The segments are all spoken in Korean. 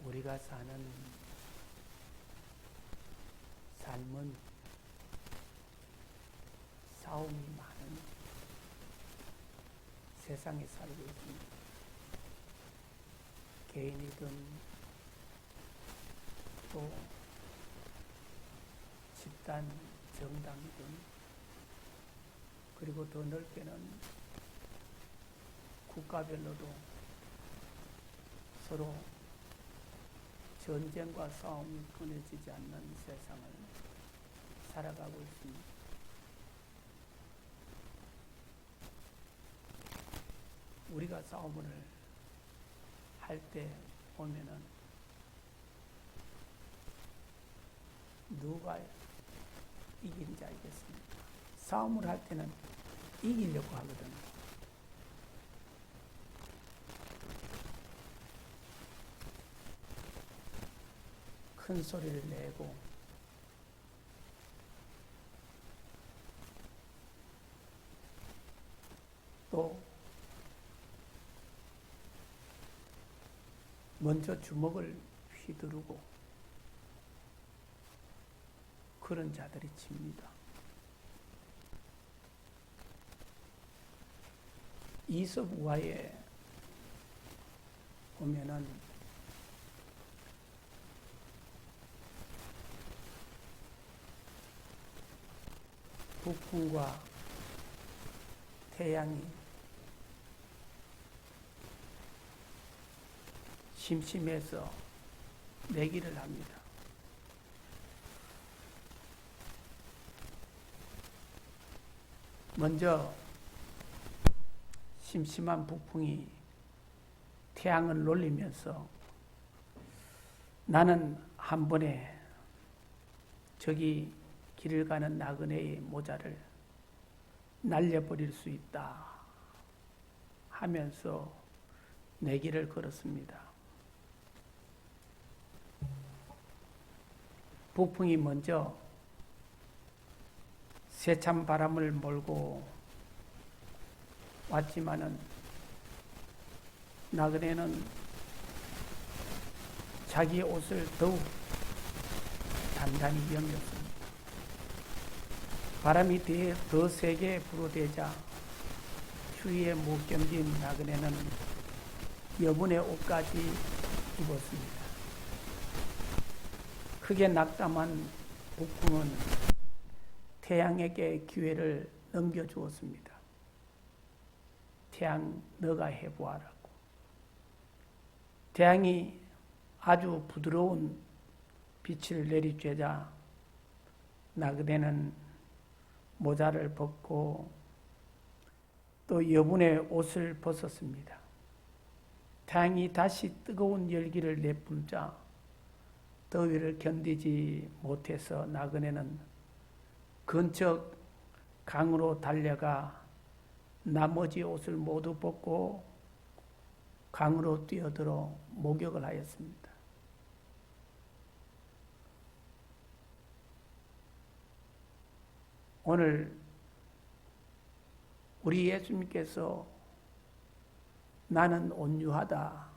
우리가 사는 삶은 싸움이 많은 세상에 살고 있습니다. 개인이든 또 집단, 정당이든 그리고 더 넓게는 국가별로도 서로 전쟁과 싸움이 끊어지지 않는 세상을 살아가고 있습니다. 우리가 싸움을 할 때 보면은 누가 이긴지 알겠습니까? 싸움을 할 때는 이기려고 하거든요. 큰 소리를 내고 또 먼저 주먹을 휘두르고 그런 자들이 칩니다. 이솝 우화에 보면은 북풍과 태양이 심심해서 내기를 합니다. 먼저 심심한 북풍이 태양을 놀리면서 나는 한 번에 저기 길을 가는 나그네의 모자를 날려버릴 수 있다 하면서 내기를 걸었습니다. 북풍이 먼저 세찬 바람을 몰고 왔지만은 나그네는 자기의 옷을 더욱 단단히 여몄습니다. 바람이 더 세게 불어대자 추위에 못 견딘 나그네는 여분의 옷까지 입었습니다. 크게 낙담한 북풍은 태양에게 기회를 넘겨주었습니다. 태양, 너가 해보아라고. 태양이 아주 부드러운 빛을 내리쬐자 나그네는 모자를 벗고 또 여분의 옷을 벗었습니다. 태양이 다시 뜨거운 열기를 내뿜자 더위를 견디지 못해서 나그네는 근처 강으로 달려가 나머지 옷을 모두 벗고 강으로 뛰어들어 목욕을 하였습니다. 오늘 우리 예수님께서 나는 온유하다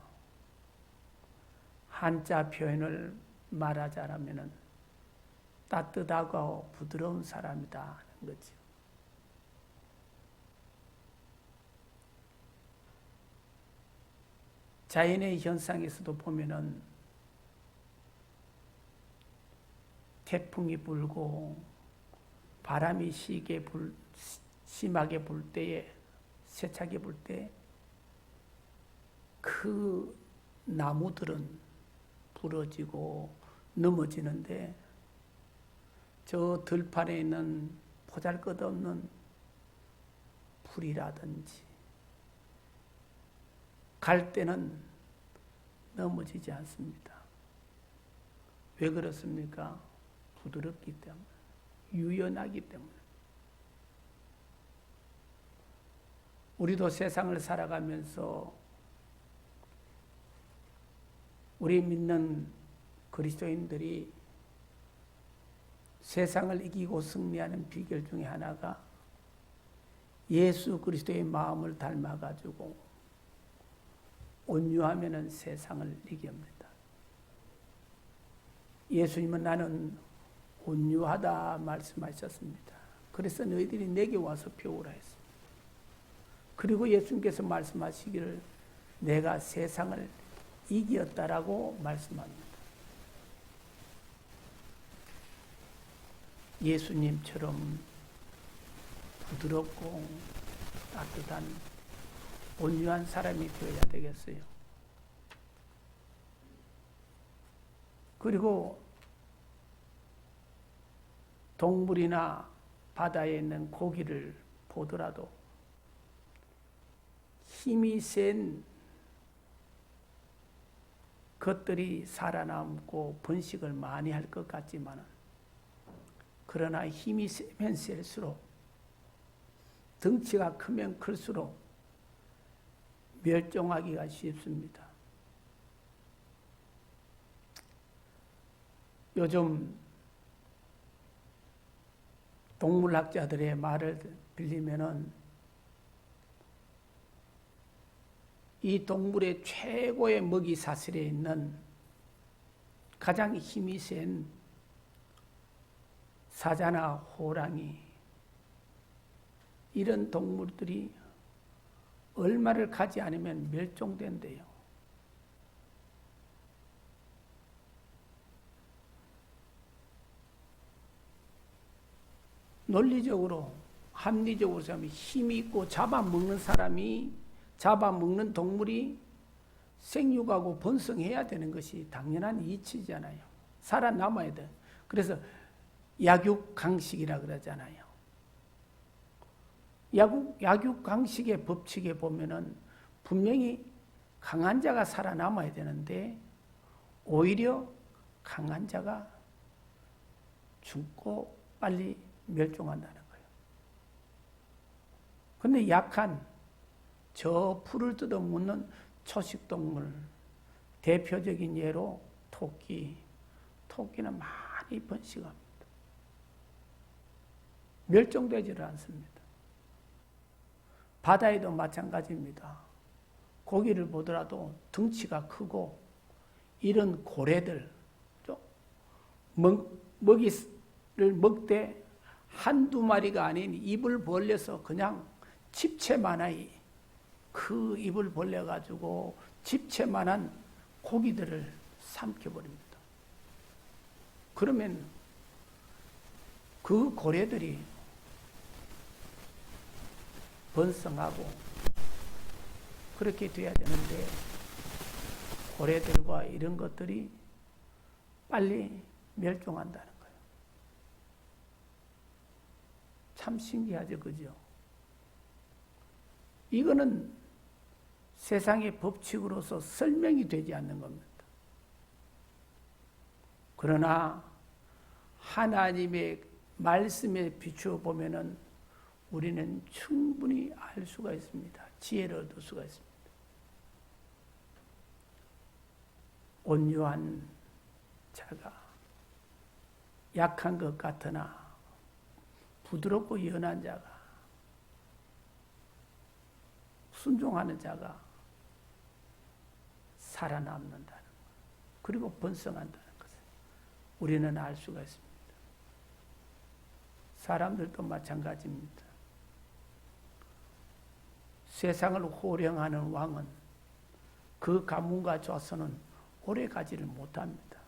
한자 표현을 말하자라면은 따뜻하고 부드러운 사람이다 하는 거죠. 자연의 현상에서도 보면은 태풍이 불고 바람이 심하게 불 때에, 세차게 불 때 그 나무들은 부러지고 넘어지는데 저 들판에 있는 보잘것없는 풀이라든지 갈 때는 넘어지지 않습니다. 왜 그렇습니까? 부드럽기 때문에, 유연하기 때문에. 우리도 세상을 살아가면서 우리 믿는 그리스도인들이 세상을 이기고 승리하는 비결 중에 하나가 예수 그리스도의 마음을 닮아가지고 온유하면은 세상을 이깁니다. 예수님은 나는 온유하다 말씀하셨습니다. 그래서 너희들이 내게 와서 배우라 했습니다. 그리고 예수님께서 말씀하시기를 내가 세상을 이겼다라고 말씀합니다. 예수님처럼 부드럽고 따뜻한 온유한 사람이 되어야 되겠어요. 그리고 동물이나 바다에 있는 고기를 보더라도 힘이 센 것들이 살아남고 번식을 많이 할 것 같지만 그러나 힘이 세면 셀수록 덩치가 크면 클수록 멸종하기가 쉽습니다. 요즘 동물학자들의 말을 빌리면은 이 동물의 최고의 먹이 사슬에 있는 가장 힘이 센 사자나 호랑이 이런 동물들이 얼마를 가지 않으면 멸종된대요. 논리적으로 합리적으로 생각하면 힘이 있고 잡아먹는 사람이 잡아먹는 동물이 생육하고 번성해야 되는 것이 당연한 이치잖아요. 살아남아야 돼. 그래서 약육강식이라 그러잖아요. 약육강식의 법칙에 보면은 분명히 강한 자가 살아남아야 되는데 오히려 강한 자가 죽고 빨리 멸종한다는 거예요. 그런데 약한 저 풀을 뜯어먹는 초식동물 대표적인 예로 토끼는 많이 번식합니다. 멸종되지를 않습니다. 바다에도 마찬가지입니다. 고기를 보더라도 덩치가 크고 이런 고래들 먹이를 먹되 한두 마리가 아닌 입을 벌려서 그냥 집채만한 그 입을 벌려가지고 집채만한 고기들을 삼켜버립니다. 그러면 그 고래들이 번성하고 그렇게 돼야 되는데 고래들과 이런 것들이 빨리 멸종한다는 거예요. 참 신기하죠, 그죠? 이거는 세상의 법칙으로서 설명이 되지 않는 겁니다. 그러나 하나님의 말씀에 비추어 보면은 우리는 충분히 알 수가 있습니다. 지혜를 얻을 수가 있습니다. 온유한 자가 약한 것 같으나 부드럽고 연한 자가 순종하는 자가 살아남는다는 것, 그리고 번성한다는 것을 우리는 알 수가 있습니다. 사람들도 마찬가지입니다. 세상을 호령하는 왕은 그 가문과 조선은 오래 가지를 못합니다.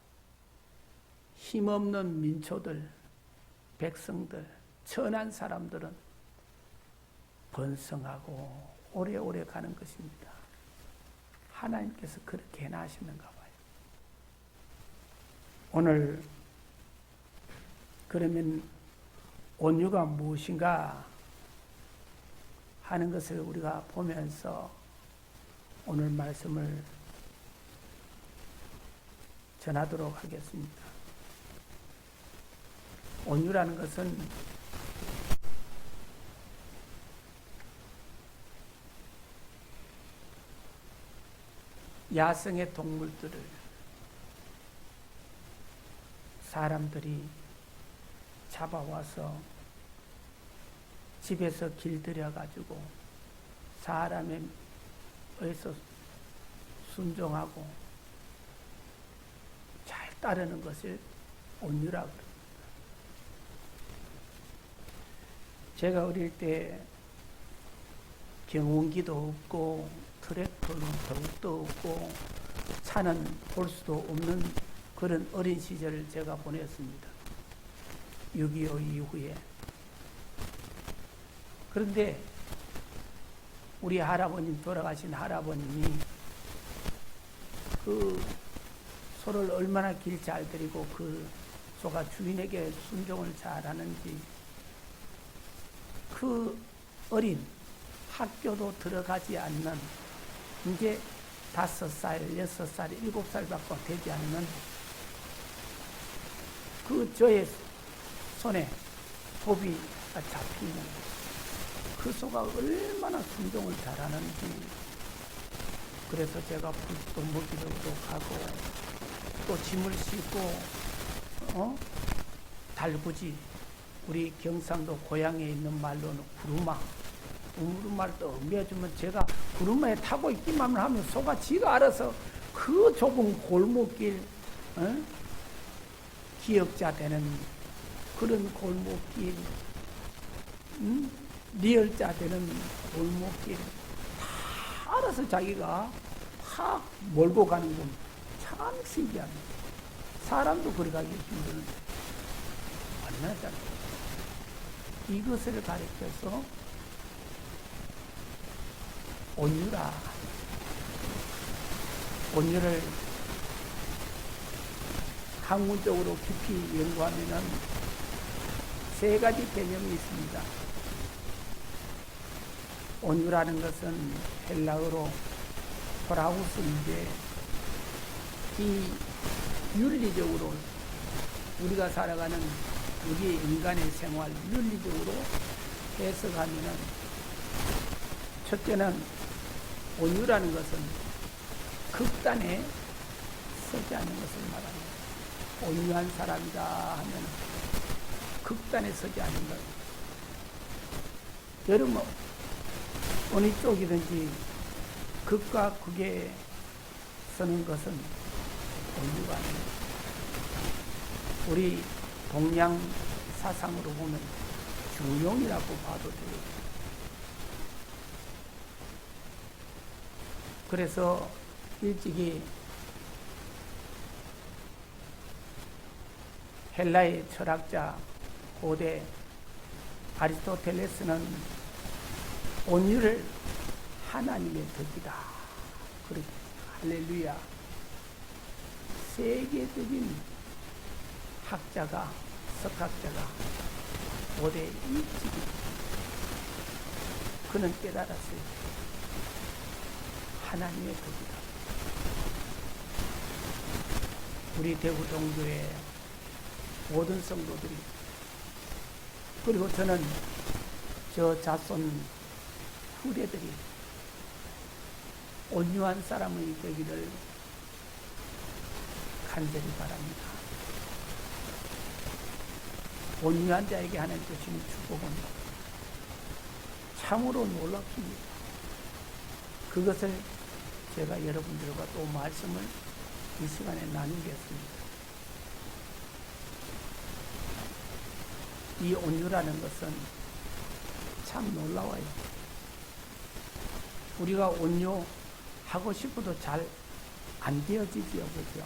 힘없는 민초들, 백성들, 천한 사람들은 번성하고 오래오래 가는 것입니다. 하나님께서 그렇게 해나시는가 봐요. 오늘 그러면 온유가 무엇인가 하는 것을 우리가 보면서 오늘 말씀을 전하도록 하겠습니다. 온유라는 것은 야생의 동물들을 사람들이 잡아와서 집에서 길들여가지고 사람에 의해서 순종하고 잘 따르는 것을 온유라 그래요. 제가 어릴 때 경운기도 없고 트랙터는 더욱더 없고 차는 볼 수도 없는 그런 어린 시절을 제가 보냈습니다. 6.25 이후에. 그런데 우리 할아버님, 돌아가신 할아버님이 그 소를 얼마나 길 잘 들이고 그 소가 주인에게 순종을 잘하는지, 그 어린 학교도 들어가지 않는 이제 5살, 6살, 7살밖에 되지 않는 그 저의 손에 고비가 잡히는 그 소가 얼마나 순종을 잘하는지, 그래서 제가 풀도 먹이러 가고 또 짐을 싣고 달구지, 우리 경상도 고향에 있는 말로는 구루마, 우르마를 또 옮겨주면 제가 구루마에 타고 있기만 하면 소가 지가 알아서 그 좁은 골목길, 기역자 되는 그런 골목길, 리얼자 되는 골목길 다 알아서 자기가 팍 몰고 가는군. 참 신기합니다. 사람도 걸어가기 힘드는데 얼마나 잘. 이것을 가르쳐서 온유라, 온유를 학문적으로 깊이 연구하면은 3가지 개념이 있습니다. 온유라는 것은 헬라어로 토라우스인데, 이 윤리적으로 우리가 살아가는 우리 인간의 생활 윤리적으로 해석하면은, 첫째는 온유라는 것은 극단에 서지 않는 것을 말합니다. 온유한 사람이다 하면 극단에 서지 않는 것. 여러분 어느 쪽이든지 극과 극에 서는 것은 온유가 아닙니다. 우리 동양 사상으로 보면 중용이라고 봐도 되겠죠. 그래서 일찍이 헬라의 철학자 고대 아리스토텔레스는 온유를 하나님의 덕이다. 그렇게 할렐루야. 세계적인 학자가, 석학자가 고대 일찍이 그는 깨달았어요. 하나님의 덕이다. 우리 대구 동교회 모든 성도들이, 그리고 저는 저 자손 후대들이 온유한 사람의 되기를 간절히 바랍니다. 온유한 자에게 하나님 주신 축복은 참으로 놀랍습니다. 그것을 제가 여러분들과 또 말씀을 이 시간에 나누겠습니다. 이 온유라는 것은 참 놀라워요. 우리가 온유하고 싶어도 잘 안 되어지지요, 그죠?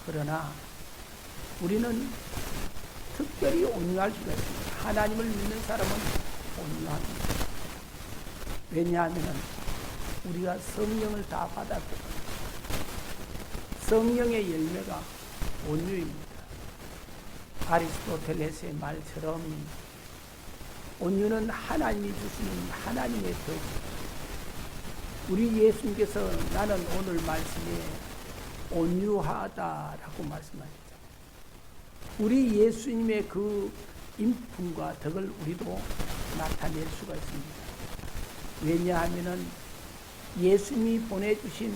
그러나 우리는 특별히 온유할 수가 있습니다. 하나님을 믿는 사람은 온유합니다. 왜냐하면 우리가 성령을 다 받았거든요. 성령의 열매가 온유입니다. 아리스토텔레스의 말처럼 온유는 하나님이 주시는 하나님의 덕. 우리 예수님께서 나는 오늘 말씀에 온유하다라고 말씀하셨죠. 우리 예수님의 그 인품과 덕을 우리도 나타낼 수가 있습니다. 왜냐하면은 예수님이 보내주신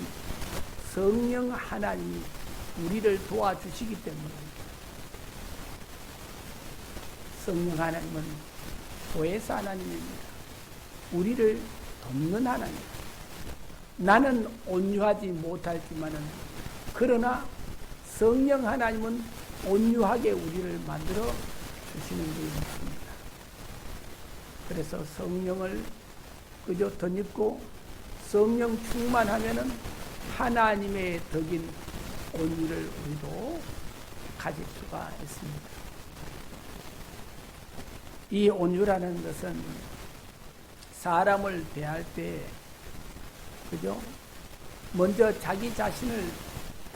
성령 하나님이 우리를 도와주시기 때문입니다. 성령 하나님은 보혜사 하나님입니다. 우리를 돕는 하나님. 나는 온유하지 못할지만은 그러나 성령 하나님은 온유하게 우리를 만들어 주시는 분이 있습니다. 그래서 성령을 그저 덧입고 성령 충만하면은 하나님의 덕인 온유를 우리도 가질 수가 있습니다. 이 온유라는 것은 사람을 대할 때, 그죠? 먼저 자기 자신을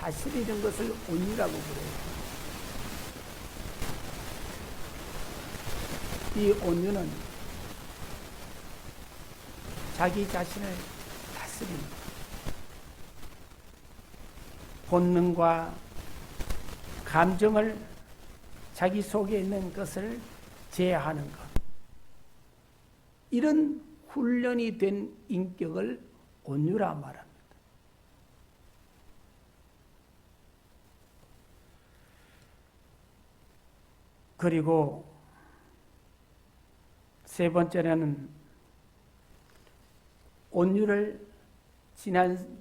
다스리는 것을 온유라고 그래요. 이 온유는 자기 자신을 다스리는 것. 본능과 감정을 자기 속에 있는 것을 제어하는 것. 이런 훈련이 된 인격을 온유라 말합니다. 그리고 세 번째는 온유를 지난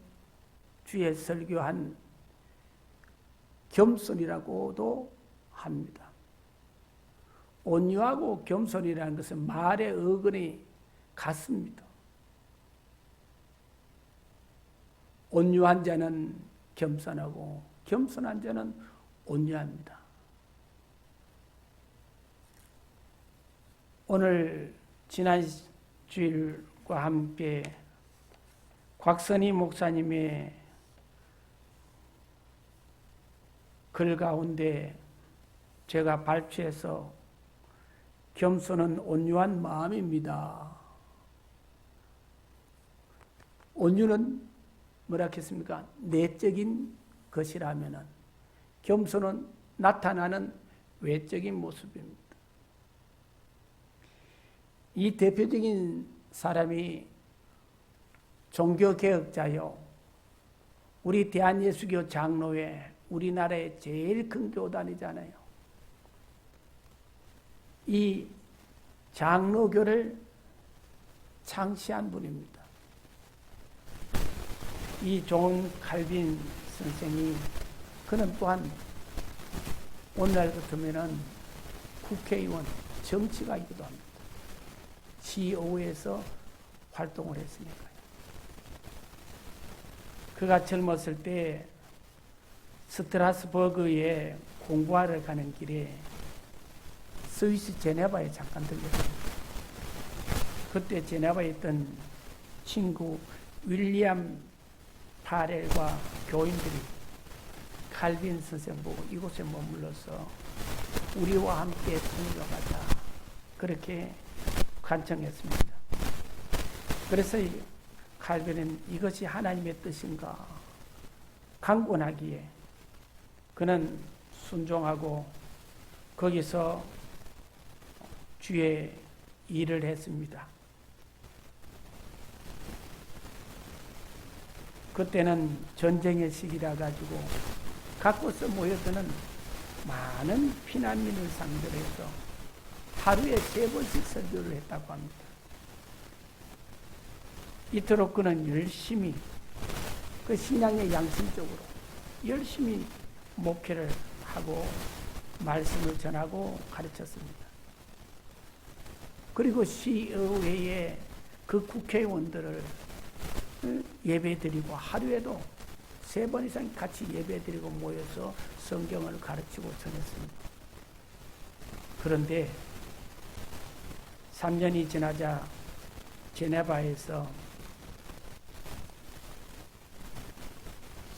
주에 설교한 겸손이라고도 합니다. 온유하고 겸손이라는 것은 말의 어근이 같습니다. 온유한 자는 겸손하고 겸손한 자는 온유합니다. 오늘 지난 주일과 함께 곽선희 목사님의 글 가운데 제가 발췌해서 겸손은 온유한 마음입니다. 온유는 뭐라 했습니까? 내적인 것이라면은 겸손은 나타나는 외적인 모습입니다. 이 대표적인 사람이 종교개혁자요. 우리 대한예수교 장로회, 우리나라의 제일 큰 교단이잖아요. 이 장로교를 창시한 분입니다. 이 존 칼빈 선생이 그는 또한 오늘날 같으면은 국회의원, 정치가이기도 합니다. CEO에서 활동을 했으니까요. 그가 젊었을 때 스트라스버그에 공부하러 가는 길에 스위스 제네바에 잠깐 들렸습니다. 그때 제네바에 있던 친구 윌리엄 파렐과 교인들이 칼빈 선생 보고 이곳에 머물러서 우리와 함께 통역하자 그렇게 간청했습니다. 그래서 칼빈은 이것이 하나님의 뜻인가 강권하기에 그는 순종하고 거기서 주의 일을 했습니다. 그때는 전쟁의 시기라 가지고 각곳에 모여드는 많은 피난민을 상대로 해서 하루에 3번씩 설교를 했다고 합니다. 이토록 그는 열심히 그 신앙의 양심적으로 열심히 목회를 하고 말씀을 전하고 가르쳤습니다. 그리고 시의회에 그 국회의원들을 예배드리고 하루에도 3번 이상 같이 예배드리고 모여서 성경을 가르치고 전했습니다. 그런데 3년이 지나자 제네바에서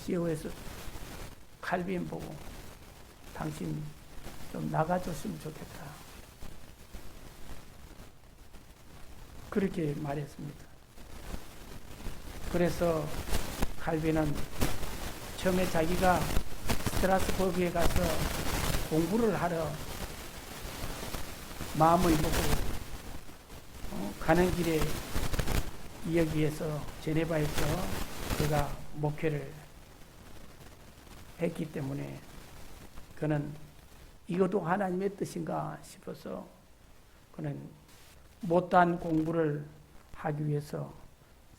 CEO에서 칼빈 보고 당신 좀 나가줬으면 좋겠다. 그렇게 말했습니다. 그래서 칼빈은 처음에 자기가 스트라스버그에 가서 공부를 하러 마음을 먹고 가는 길에 여기에서 제네바에서 그가 목회를 했기 때문에 그는 이것도 하나님의 뜻인가 싶어서 그는 못한 공부를 하기 위해서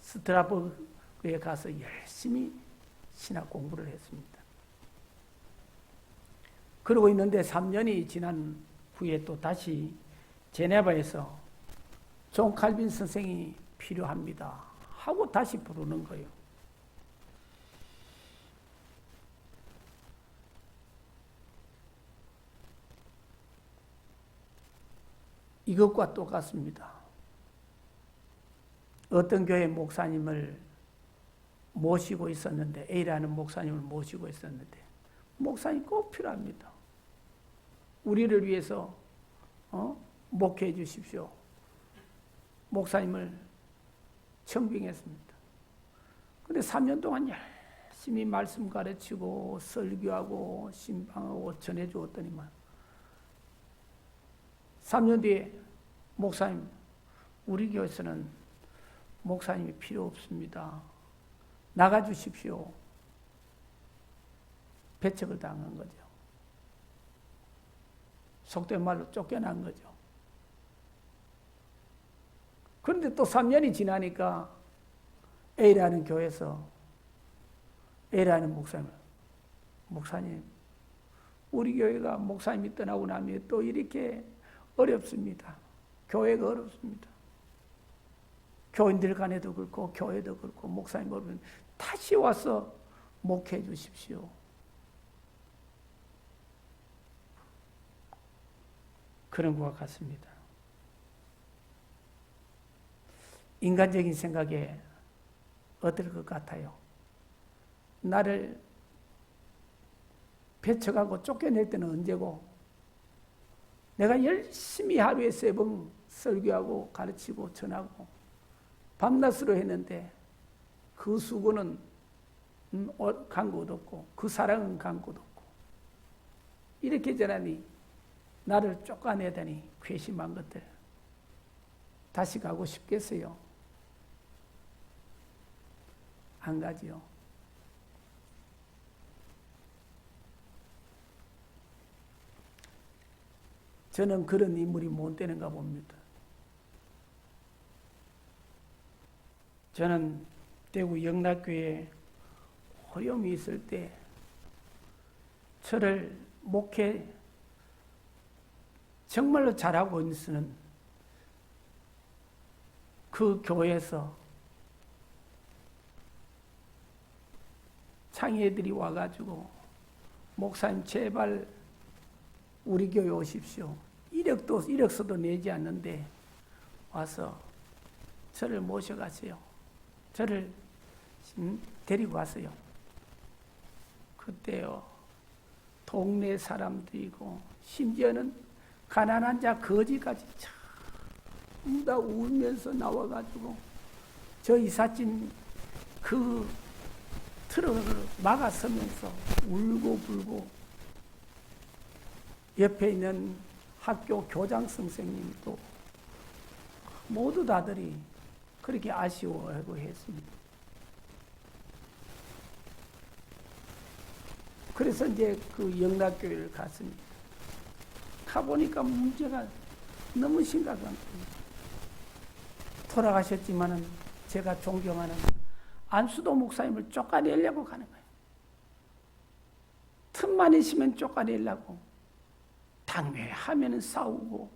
스트라스버그에 가서 열심히 신학 공부를 했습니다. 그러고 있는데 3년이 지난 후에 또 다시 제네바에서 존 칼빈 선생이 필요합니다 하고 다시 부르는 거예요. 이것과 똑같습니다. 어떤 교회 목사님을 모시고 있었는데, A라는 목사님을 모시고 있었는데, 목사님 꼭 필요합니다. 우리를 위해서 목회해 주십시오. 목사님을 청빙했습니다. 근데 3년 동안 열심히 말씀 가르치고 설교하고 신방하고 전해 주었더니만 3년 뒤에 목사님, 우리 교회에서는 목사님이 필요 없습니다. 나가 주십시오. 배척을 당한 거죠. 속된 말로 쫓겨난 거죠. 그런데 또 3년이 지나니까 A라는 교회에서 A라는 목사님, 우리 교회가 목사님이 떠나고 나면 또 이렇게 어렵습니다. 교회가 어렵습니다. 교인들 간에도 그렇고 교회도 그렇고 목사님 어렵습니다. 다시 와서 목회해 주십시오. 그런 것과 같습니다. 인간적인 생각에 어떨 것 같아요? 나를 배척하고 쫓겨낼 때는 언제고, 내가 열심히 하루에 3번 설교하고 가르치고 전하고 밤낮으로 했는데 그 수고는 간 곳 없고 그 사랑은 간 곳 없고 이렇게 전하니 나를 쫓아내다니 괘씸한 것들 다시 가고 싶겠어요? 안 가지요. 저는 그런 인물이 못 되는가 봅니다. 저는 대구 영락교회에 어려움이 있을 때 저를 목회 정말로 잘하고 있는 그 교회에서 창의애들이 와가지고 목사님 제발 우리 교회 오십시오. 이력서도 내지 않는데 와서 저를 모셔가세요. 저를 데리고 왔어요. 그때요, 동네 사람들이고 심지어는 가난한 자 거지까지 전부 다 울면서 나와가지고 저 이삿짐 그 트럭을 막아서면서 울고 불고, 옆에 있는 학교 교장 선생님도 모두 다들이 그렇게 아쉬워하고 했습니다. 그래서 이제 그 영락교회를 갔습니다. 가보니까 문제가 너무 심각한 거예요. 돌아가셨지만은 제가 존경하는 안수도 목사님을 쫓아내려고 가는 거예요. 틈만 있으면 쫓아내려고. 당회하면은 싸우고,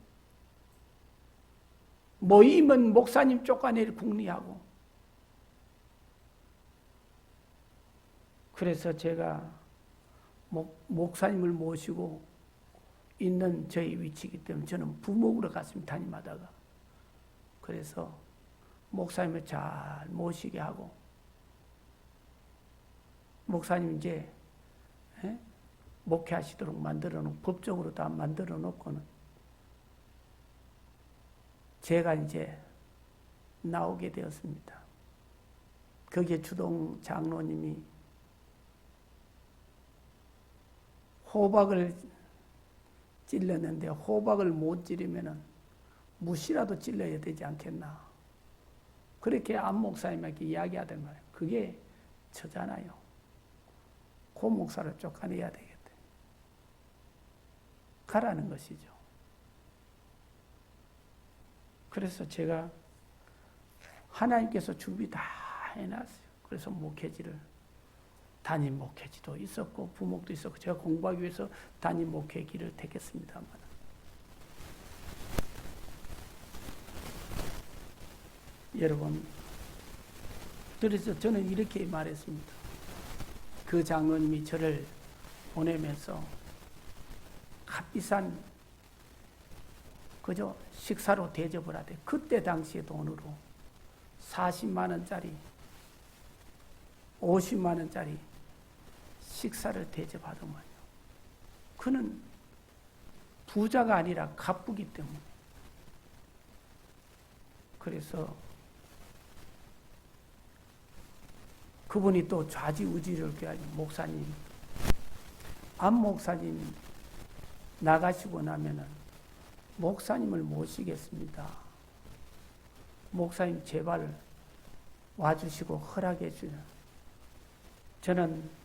모이면 목사님 쫓아낼 궁리하고. 그래서 제가 목사님을 모시고 있는 저희 위치이기 때문에 저는 부목으로 갔습니다. 담임하다가. 그래서 목사님을 잘 모시게 하고, 목사님 이제 목회하시도록 만들어 놓고, 법적으로 다 만들어 놓고는 제가 이제 나오게 되었습니다. 거기에 주동 장로님이 호박을 찔렀는데 호박을 못 찌르면은 무시라도 찔러야 되지 않겠나. 그렇게 안 목사님에게 이야기하던 거예요. 그게 저잖아요. 고 목사를 쫓아내야 되겠다. 가라는 것이죠. 그래서 제가 하나님께서 준비 다 해놨어요. 그래서 목회지를 담임 목회지도 있었고 부목도 있었고 제가 공부하기 위해서 담임 목회 길을 택했습니다만 여러분 그래서 저는 이렇게 말했습니다. 그 장로님이 저를 보내면서 값비싼 그저 식사로 대접을 하되 그때 당시의 돈으로 40만 원짜리 50만 원짜리 식사를 대접하더만요. 그는 부자가 아니라 갑부기 때문에. 그래서 그분이 또 좌지우지를 꾀하니 목사님, 안 목사님 나가시고 나면은 목사님을 모시겠습니다. 목사님 제발 와주시고 허락해 주면 저는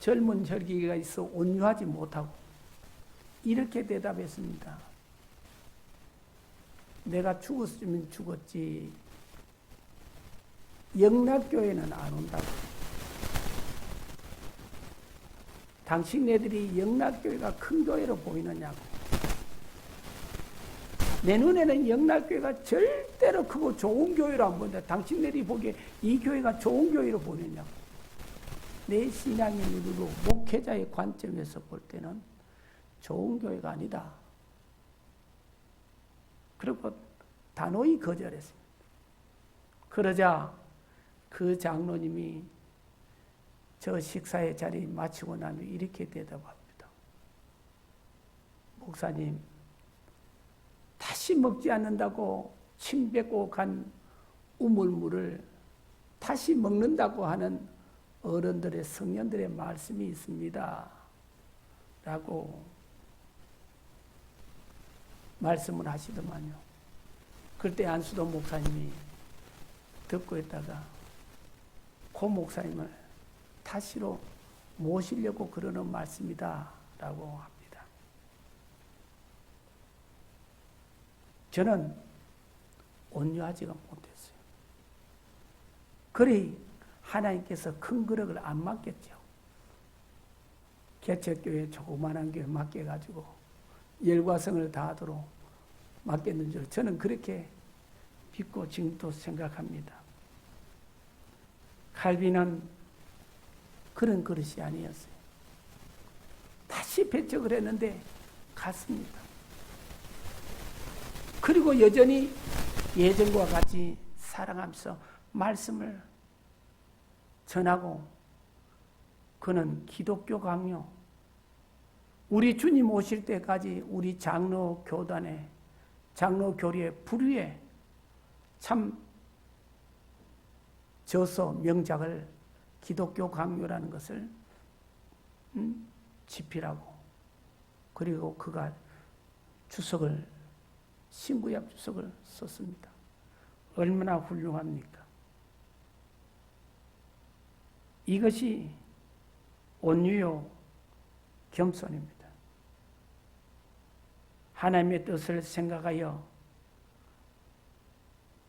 젊은 혈기가 있어 온유하지 못하고 이렇게 대답했습니다. 내가 죽었으면 죽었지 영락교회는 안 온다고. 당신네들이 영락교회가 큰 교회로 보이느냐고. 내 눈에는 영락교회가 절대로 크고 좋은 교회로 안 보인다. 당신네들이 보기에 이 교회가 좋은 교회로 보이느냐고. 내 신앙의 눈으로 목회자의 관점에서 볼 때는 좋은 교회가 아니다. 그리고 단호히 거절했습니다. 그러자 그 장로님이 저 식사의 자리 마치고 나면 이렇게 대답합니다. 목사님, 다시 먹지 않는다고 침 뱉고 간 우물물을 다시 먹는다고 하는 어른들의 성년들의 말씀이 있습니다. 라고 말씀을 하시더만요. 그때 안수도 목사님이 듣고 있다가 고 목사님을 다시로 모시려고 그러는 말씀이다 라고 합니다. 저는 온유하지가 못했어요. 그리 하나님께서 큰 그릇을 안 맡겼죠. 개척교회 조그만한 교회 맡겨가지고 열과성을 다하도록 맡겼는 줄 저는 그렇게 믿고 지금도 생각합니다. 칼빈은 그런 그릇이 아니었어요. 다시 배척을 했는데 갔습니다. 그리고 여전히 예전과 같이 사랑하면서 말씀을 전하고 그는 기독교 강요, 우리 주님 오실 때까지 우리 장로 교단에 장로 교리의 부류에 참 저서 명작을 기독교 강요라는 것을 집필하고 그리고 그가 주석을 신구약 주석을 썼습니다. 얼마나 훌륭합니까? 이것이 온유요 겸손입니다. 하나님의 뜻을 생각하여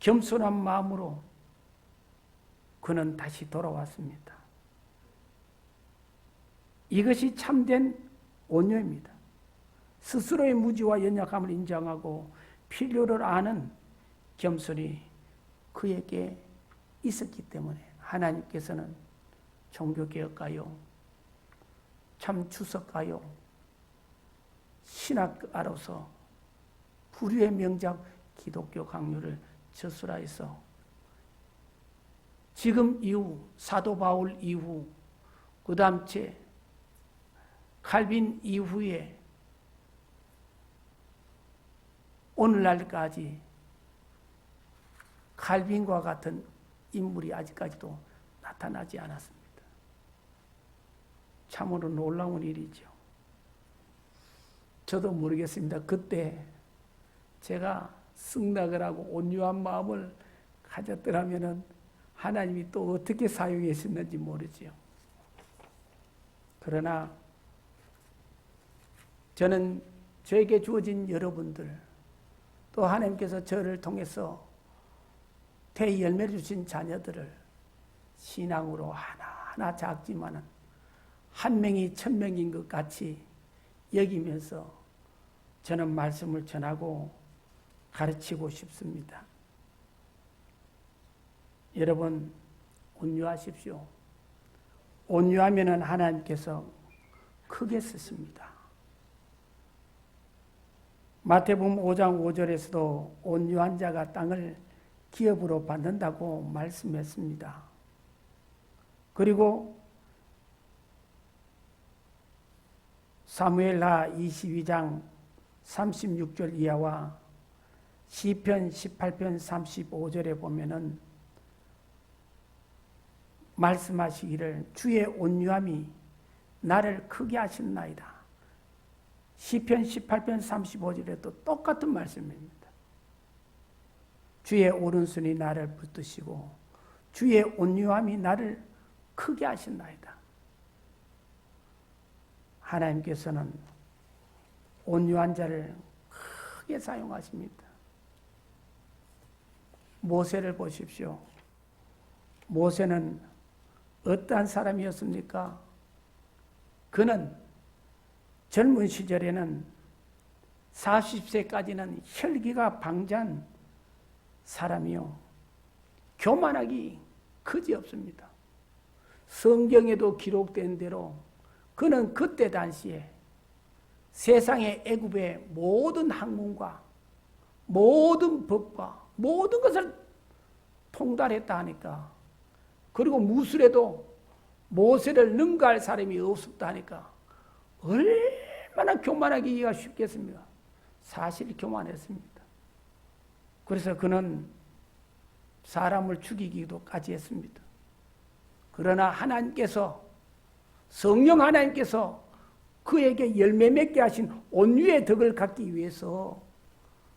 겸손한 마음으로 그는 다시 돌아왔습니다. 이것이 참된 온유입니다. 스스로의 무지와 연약함을 인정하고 필요를 아는 겸손이 그에게 있었기 때문에 하나님께서는 종교개혁가요, 참 주석가요, 신학가로서 불후의 명작 기독교 강요를 저술하여서 지금 이후 사도 바울 이후 그 다음 제 칼빈 이후에 오늘날까지 칼빈과 같은 인물이 아직까지도 나타나지 않았습니다. 참으로 놀라운 일이죠. 저도 모르겠습니다. 그때 제가 승낙을 하고 온유한 마음을 가졌더라면 하나님이 또 어떻게 사용했었는지 모르지요. 그러나 저는 저에게 주어진 여러분들 또 하나님께서 저를 통해서 대열매를 주신 자녀들을 신앙으로 하나 작지만은 한 명이 1000명인 것 같이 여기면서 저는 말씀을 전하고 가르치고 싶습니다. 여러분, 온유하십시오. 온유하면은 하나님께서 크게 쓰십니다. 마태복음 5장 5절에서도 온유한 자가 땅을 기업으로 받는다고 말씀했습니다. 그리고 사무엘하 22장 36절 이하와 시편 18편 35절에 보면은 말씀하시기를 주의 온유함이 나를 크게 하셨나이다. 시편 18편 35절에도 똑같은 말씀입니다. 주의 오른손이 나를 붙드시고 주의 온유함이 나를 크게 하셨나이다. 하나님께서는 온유한 자를 크게 사용하십니다. 모세를 보십시오. 모세는 어떠한 사람이었습니까? 그는 젊은 시절에는 40세까지는 혈기가 방자한 사람이요. 교만하기 그지없습니다. 성경에도 기록된 대로 그는 그때 당시에 세상의 애굽의 모든 학문과 모든 법과 모든 것을 통달했다 하니까, 그리고 무술에도 모세를 능가할 사람이 없었다 하니까 얼마나 교만하기가 쉽겠습니까? 사실 교만했습니다. 그래서 그는 사람을 죽이기도까지 했습니다. 그러나 하나님께서, 성령 하나님께서 그에게 열매 맺게 하신 온유의 덕을 갖기 위해서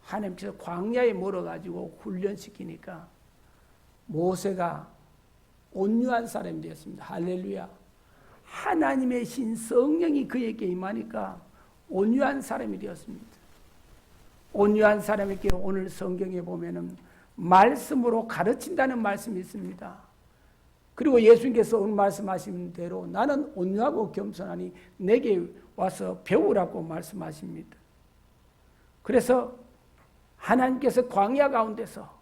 하나님께서 광야에 몰아가지고 훈련시키니까 모세가 온유한 사람이 되었습니다. 할렐루야. 하나님의 신 성령이 그에게 임하니까 온유한 사람이 되었습니다. 온유한 사람에게 오늘 성경에 보면은 말씀으로 가르친다는 말씀이 있습니다. 그리고 예수님께서 오늘 말씀하신 대로 나는 온유하고 겸손하니 내게 와서 배우라고 말씀하십니다. 그래서 하나님께서 광야 가운데서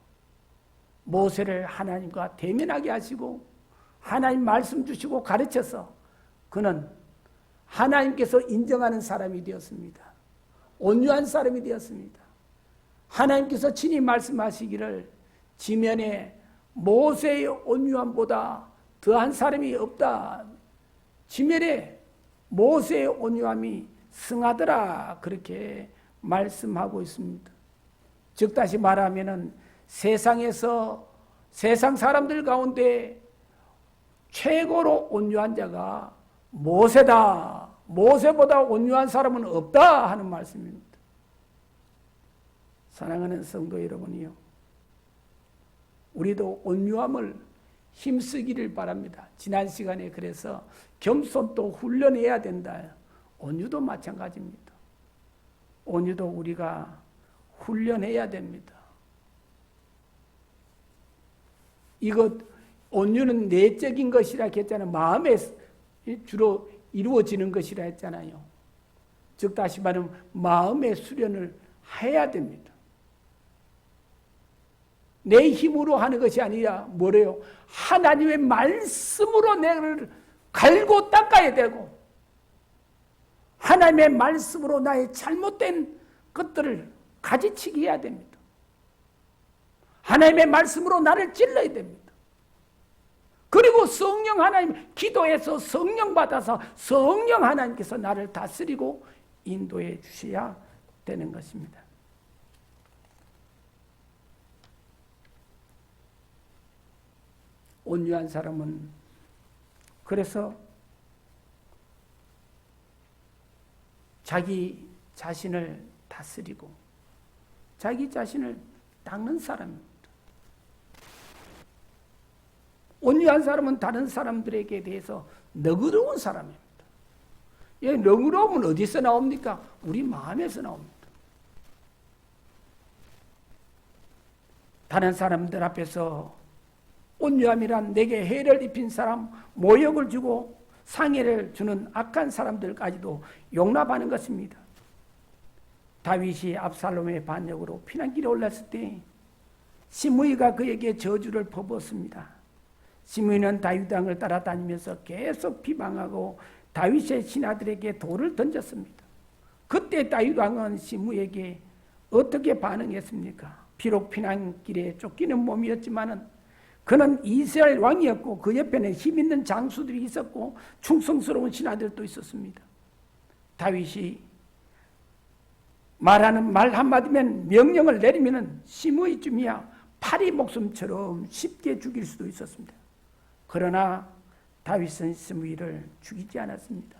모세를 하나님과 대면하게 하시고 하나님 말씀 주시고 가르쳐서 그는 하나님께서 인정하는 사람이 되었습니다. 온유한 사람이 되었습니다. 하나님께서 친히 말씀하시기를 지면에 모세의 온유함보다 더한 사람이 없다. 지면에 모세의 온유함이 승하더라. 그렇게 말씀하고 있습니다. 즉 다시 말하면은 세상에서 세상 사람들 가운데 최고로 온유한 자가 모세다. 모세보다 온유한 사람은 없다 하는 말씀입니다. 사랑하는 성도 여러분이요, 우리도 온유함을 힘쓰기를 바랍니다. 지난 시간에 그래서 겸손도 훈련해야 된다. 온유도 마찬가지입니다. 온유도 우리가 훈련해야 됩니다. 이것 온유는 내적인 것이라 했잖아요. 마음에 주로 이루어지는 것이라 했잖아요. 즉 다시 말하면 마음의 수련을 해야 됩니다. 내 힘으로 하는 것이 아니라 뭐래요? 하나님의 말씀으로 내를 갈고 닦아야 되고 하나님의 말씀으로 나의 잘못된 것들을 가지치기 해야 됩니다. 하나님의 말씀으로 나를 찔러야 됩니다. 그리고 성령 하나님 기도해서 성령 받아서 성령 하나님께서 나를 다스리고 인도해 주셔야 되는 것입니다. 온유한 사람은 그래서 자기 자신을 다스리고 자기 자신을 닦는 사람입니다. 온유한 사람은 다른 사람들에게 대해서 너그러운 사람입니다. 이 너그러움은 어디서 나옵니까? 우리 마음에서 나옵니다. 다른 사람들 앞에서 온유함이란 내게 해를 입힌 사람, 모욕을 주고 상해를 주는 악한 사람들까지도 용납하는 것입니다. 다윗이 압살롬의 반역으로 피난길에 올랐을 때 시므이가 그에게 저주를 퍼부었습니다. 시므이는 다윗 왕을 따라다니면서 계속 비방하고 다윗의 신하들에게 돌을 던졌습니다. 그때 다윗 왕은 시므이에게 어떻게 반응했습니까? 비록 피난길에 쫓기는 몸이었지만 그는 이스라엘 왕이었고 그 옆에는 힘있는 장수들이 있었고 충성스러운 신하들도 있었습니다. 다윗이 말하는 말 한마디면 명령을 내리면 시므이쯤이야 파리 목숨처럼 쉽게 죽일 수도 있었습니다. 그러나 다윗은 시므이를 죽이지 않았습니다.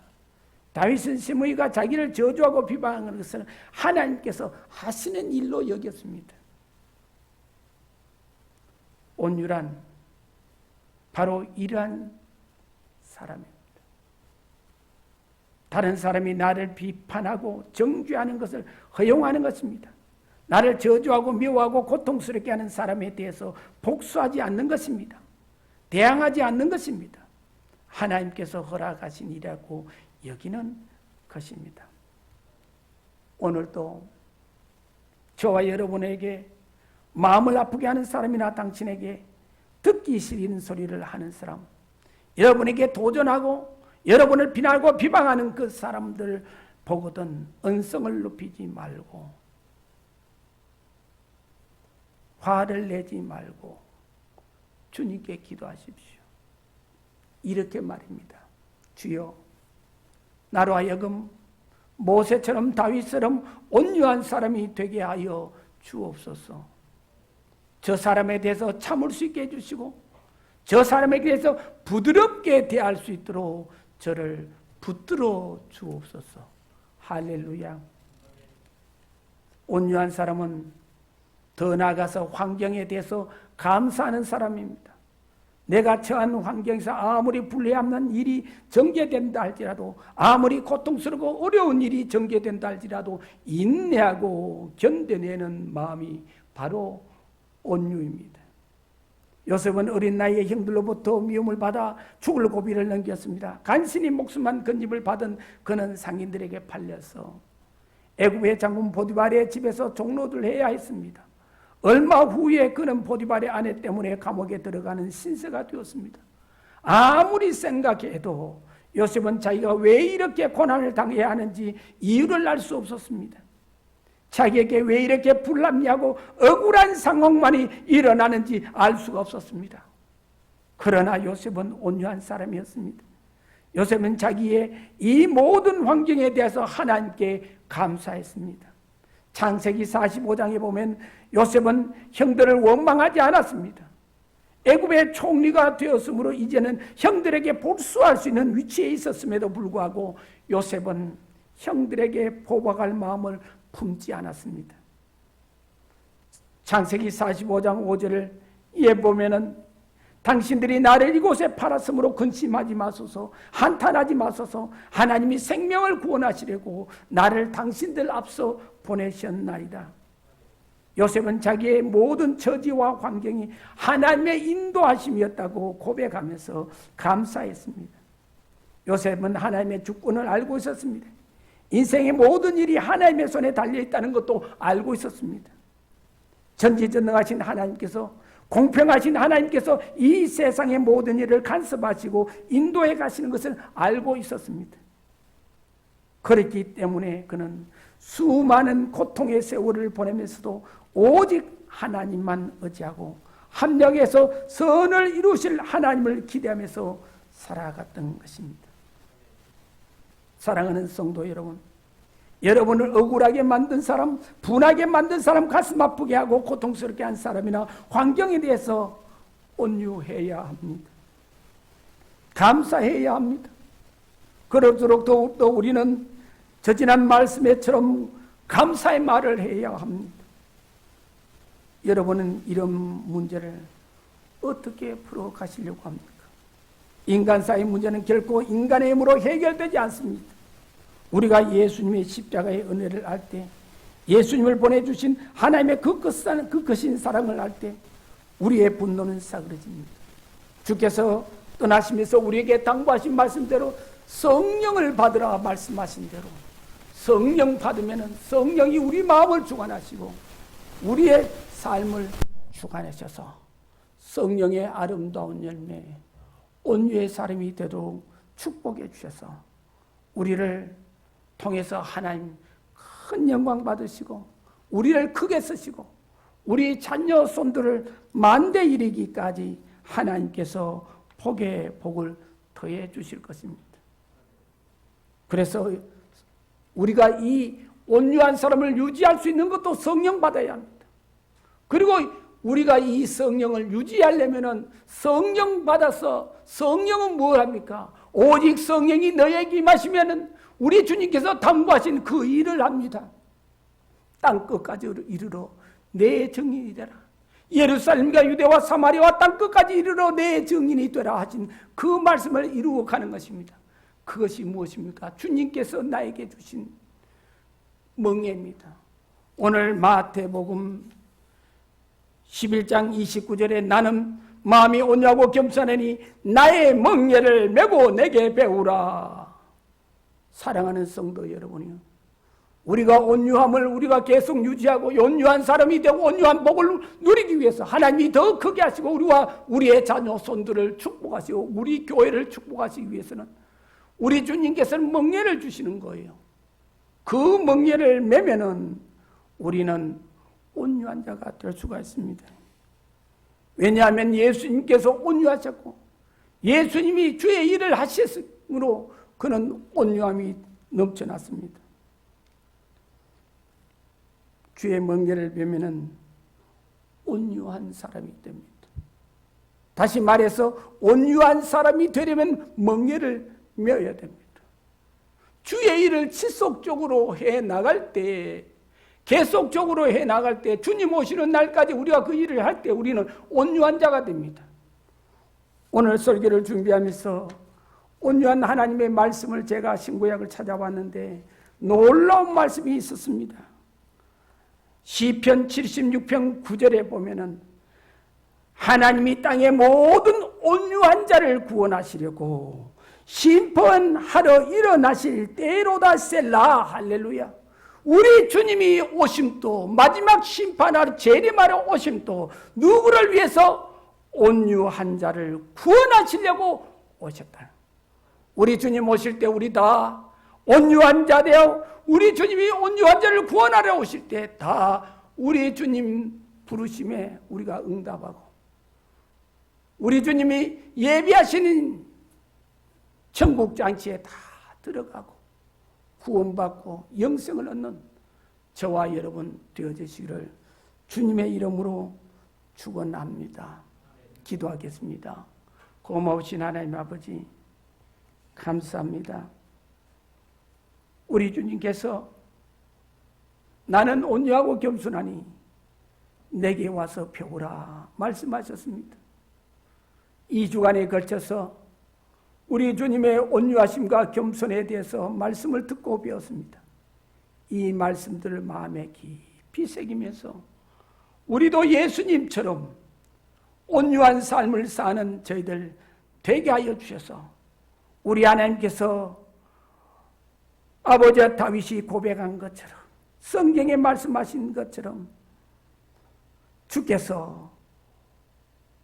다윗은 시므이가 자기를 저주하고 비방하는 것을 하나님께서 하시는 일로 여겼습니다. 온유란 바로 이러한 사람입니다. 다른 사람이 나를 비판하고 정죄하는 것을 허용하는 것입니다. 나를 저주하고 미워하고 고통스럽게 하는 사람에 대해서 복수하지 않는 것입니다. 대항하지 않는 것입니다. 하나님께서 허락하신 일이라고 여기는 것입니다. 오늘도 저와 여러분에게 마음을 아프게 하는 사람이나 당신에게 듣기 싫은 소리를 하는 사람, 여러분에게 도전하고 여러분을 비난하고 비방하는 그 사람들 보거든 언성을 높이지 말고 화를 내지 말고 주님께 기도하십시오. 이렇게 말입니다. 주여, 나로 하여금 모세처럼 다윗처럼 온유한 사람이 되게 하여 주옵소서. 저 사람에 대해서 참을 수 있게 해주시고 저 사람에 대해서 부드럽게 대할 수 있도록 저를 붙들어 주옵소서. 할렐루야. 온유한 사람은 더 나아가서 환경에 대해서 감사하는 사람입니다. 내가 처한 환경에서 아무리 불리함난 일이 전개된다 할지라도, 아무리 고통스럽고 어려운 일이 전개된다 할지라도 인내하고 견뎌내는 마음이 바로 온유입니다. 요셉은 어린 나이에 형들로부터 미움을 받아 죽을 고비를 넘겼습니다. 간신히 목숨만 건짐을 받은 그는 상인들에게 팔려서 애굽의 장군 보디발의 집에서 종로를 해야 했습니다. 얼마 후에 그는 보디발의 아내 때문에 감옥에 들어가는 신세가 되었습니다. 아무리 생각해도 요셉은 자기가 왜 이렇게 고난을 당해야 하는지 이유를 알 수 없었습니다. 자기에게 왜 이렇게 불합리하고 억울한 상황만이 일어나는지 알 수가 없었습니다. 그러나 요셉은 온유한 사람이었습니다. 요셉은 자기의 이 모든 환경에 대해서 하나님께 감사했습니다. 창세기 45장에 보면 요셉은 형들을 원망하지 않았습니다. 애굽의 총리가 되었으므로 이제는 형들에게 복수할 수 있는 위치에 있었음에도 불구하고 요셉은 형들에게 보복할 마음을 품지 않았습니다. 창세기 45장 5절을 예 보면은 당신들이 나를 이곳에 팔았으므로 근심하지 마소서, 한탄하지 마소서. 하나님이 생명을 구원하시려고 나를 당신들 앞서 보내셨나이다. 요셉은 자기의 모든 처지와 환경이 하나님의 인도하심이었다고 고백하면서 감사했습니다. 요셉은 하나님의 주권을 알고 있었습니다. 인생의 모든 일이 하나님의 손에 달려있다는 것도 알고 있었습니다. 전지전능하신 하나님께서, 공평하신 하나님께서 이 세상의 모든 일을 간섭하시고 인도해 가시는 것을 알고 있었습니다. 그렇기 때문에 그는 수많은 고통의 세월을 보내면서도 오직 하나님만 의지하고 합력해서 선을 이루실 하나님을 기대하면서 살아갔던 것입니다. 사랑하는 성도 여러분, 여러분을 억울하게 만든 사람, 분하게 만든 사람, 가슴 아프게 하고 고통스럽게 한 사람이나 환경에 대해서 온유해야 합니다. 감사해야 합니다. 그럴수록 더욱더 우리는 저 지난 말씀에처럼 감사의 말을 해야 합니다. 여러분은 이런 문제를 어떻게 풀어가시려고 합니까? 인간사의 문제는 결코 인간의 힘으로 해결되지 않습니다. 우리가 예수님의 십자가의 은혜를 알 때, 예수님을 보내주신 하나님의 그 크신 사랑을 알 때 우리의 분노는 사그러집니다. 주께서 떠나시면서 우리에게 당부하신 말씀대로 성령을 받으라 말씀하신 대로 성령 받으면 성령이 우리 마음을 주관하시고 우리의 삶을 주관하셔서 성령의 아름다운 열매, 온유의 사람이 되도록 축복해 주셔서 우리를 통해서 하나님 큰 영광 받으시고 우리를 크게 쓰시고 우리 자녀 손들을 만대 이르기까지 하나님께서 복에 복을 더해 주실 것입니다. 그래서 우리가 이 온유한 사람을 유지할 수 있는 것도 성령 받아야 합니다. 그리고 우리가 이 성령을 유지하려면 성령 받아서 성령은 뭘 합니까? 오직 성령이 너에게 임하시면 우리 주님께서 당부하신 그 일을 합니다. 땅 끝까지 이르러 내 증인이 되라. 예루살렘과 유대와 사마리아와 땅 끝까지 이르러 내 증인이 되라 하신 그 말씀을 이루어 가는 것입니다. 그것이 무엇입니까? 주님께서 나에게 주신 멍에입니다. 오늘 마태복음 11장 29절에 나는 마음이 온유하고 겸손하니 나의 멍에를 메고 내게 배우라. 사랑하는 성도 여러분이요, 우리가 온유함을 우리가 계속 유지하고 온유한 사람이 되고 온유한 복을 누리기 위해서 하나님이 더 크게 하시고 우리와 우리의 자녀 손들을 축복하시고 우리 교회를 축복하시기 위해서는 우리 주님께서는 멍에를 주시는 거예요. 그 멍에를 매면은 우리는 온유한 자가 될 수가 있습니다. 왜냐하면 예수님께서 온유하셨고 예수님이 주의 일을 하셨으므로 그는 온유함이 넘쳐났습니다. 주의 멍에를 매면은 온유한 사람이 됩니다. 다시 말해서 온유한 사람이 되려면 멍에를 메어야 됩니다. 주의 일을 지속적으로 해 나갈 때, 계속적으로 해 나갈 때, 주님 오시는 날까지 우리가 그 일을 할 때 우리는 온유한 자가 됩니다. 오늘 설교를 준비하면서 온유한 하나님의 말씀을 제가 신구약을 찾아봤는데 놀라운 말씀이 있었습니다. 시편 76편 9절에 보면은 하나님이 땅의 모든 온유한 자를 구원하시려고 심판하러 일어나실 때로다 셀라. 할렐루야. 우리 주님이 오심도 마지막 심판하러 재림하러 오심도 누구를 위해서? 온유한 자를 구원하시려고 오셨다. 우리 주님 오실 때 우리 다 온유한 자 되어 우리 주님이 온유한 자를 구원하러 오실 때 다 우리 주님 부르심에 우리가 응답하고 우리 주님이 예비하시는 천국 장치에 다 들어가고 구원받고 영생을 얻는 저와 여러분 되어주시기를 주님의 이름으로 축원합니다. 기도하겠습니다. 고마우신 하나님 아버지 감사합니다. 우리 주님께서 나는 온유하고 겸손하니 내게 와서 배우라 말씀하셨습니다. 2주간에 걸쳐서 우리 주님의 온유하심과 겸손에 대해서 말씀을 듣고 배웠습니다. 이 말씀들을 마음에 깊이 새기면서 우리도 예수님처럼 온유한 삶을 사는 저희들 되게 하여 주셔서 우리 하나님께서 아버지 다윗이 고백한 것처럼 성경에 말씀하신 것처럼 주께서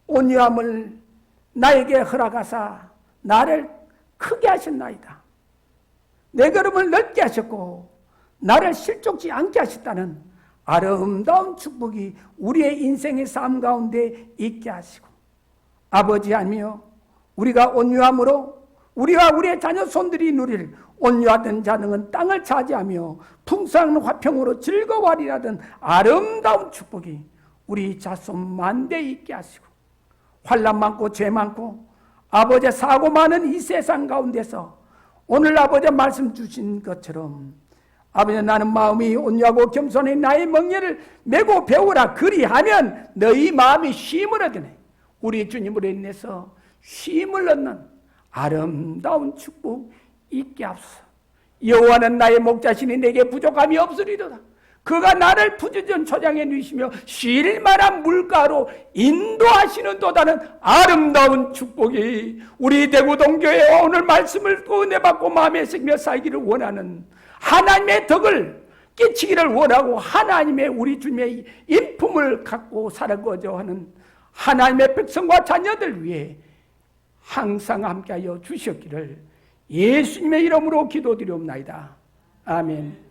온유함을 나에게 허락하사 나를 크게 하셨나이다. 내 걸음을 넓게 하셨고 나를 실족지 않게 하셨다는 아름다운 축복이 우리의 인생의 삶 가운데 있게 하시고 아버지 하며 우리가 온유함으로 우리와 우리의 자녀 손들이 누릴 온유하던 자능은 땅을 차지하며 풍성한 화평으로 즐거워하리라던 아름다운 축복이 우리 자손 만대에 있게 하시고 환난 많고 죄 많고 아버지 사고 많은 이 세상 가운데서 오늘 아버지 말씀 주신 것처럼 아버지 나는 마음이 온유하고 겸손해 나의 멍에를 메고 배우라. 그리하면 너희 마음이 쉼을 얻으네. 우리 주님으로 인해서 쉼을 얻는 아름다운 축복 있게 하소서. 여호와는 나의 목자시니 내게 부족함이 없으리로다. 그가 나를 부지전 초장에 누이시며 쉴 만한 물가로 인도하시는 또 다른 아름다운 축복이 우리 대구동교회와 오늘 말씀을 은혜받고 마음에 새기며 살기를 원하는 하나님의 덕을 끼치기를 원하고 하나님의 우리 주님의 인품을 갖고 살아가자 하는 하나님의 백성과 자녀들 위해 항상 함께하여 주셨기를 예수님의 이름으로 기도드리옵나이다. 아멘.